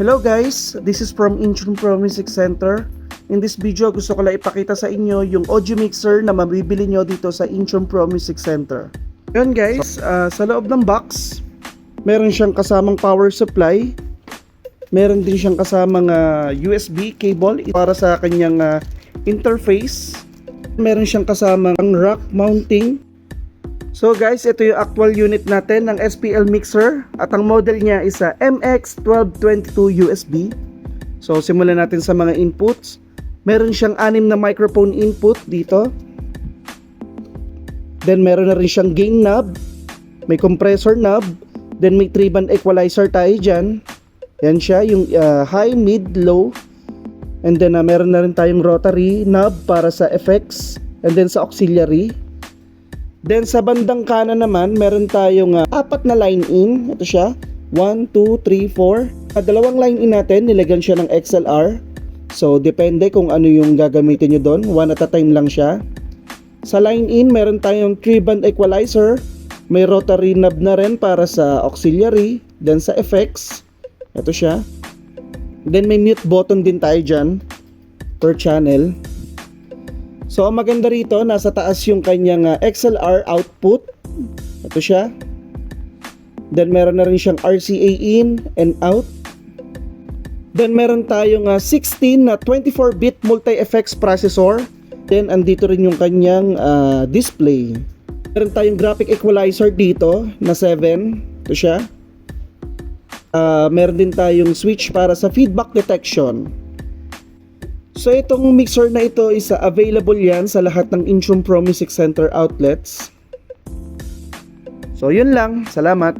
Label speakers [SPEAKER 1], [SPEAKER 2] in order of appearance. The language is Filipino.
[SPEAKER 1] Hello guys, this is from Intune Pro Music Center. In this video, gusto ko lang ipakita sa inyo yung audio mixer na mabibili nyo dito sa Intune Pro Music Center. Yun guys, sa loob ng box, meron siyang kasamang power supply. Meron din siyang kasamang USB cable para sa kanyang interface. Meron siyang kasamang rack mounting. So guys, ito yung actual unit natin ng SPL mixer at ang model niya is MX1222 USB. So simulan natin sa mga inputs. Meron siyang 6 na microphone input dito. Then meron na rin siyang gain knob, may compressor knob, then may 3-band equalizer tayo dyan. Yan siya, yung high, mid, low. And then meron na rin tayong rotary knob para sa effects and then sa auxiliary. Then sa bandang kanan naman, meron tayong 4 na line in. Ito siya, 1, 2, 3, 4. Dalawang line in natin, nilagyan siya ng XLR. So depende kung ano yung gagamitin nyo doon, 1 at a time lang siya. Sa line in, meron tayong 3-band equalizer. May rotary knob na rin para sa auxiliary. Then sa effects, ito siya. Then may mute button din tayo dyan per channel. So ang maganda rito, nasa taas yung kanyang XLR output. Ito siya. Then meron na rin siyang RCA in and out. Then meron tayong 16 na 24-bit multi-effects processor. Then andito rin yung kanyang display. Meron tayong graphic equalizer dito na 7. Ito siya. Meron din tayong switch para sa feedback detection. So itong mixer na ito is available yan sa lahat ng Intune Pro Music Center outlets. So yun lang, salamat.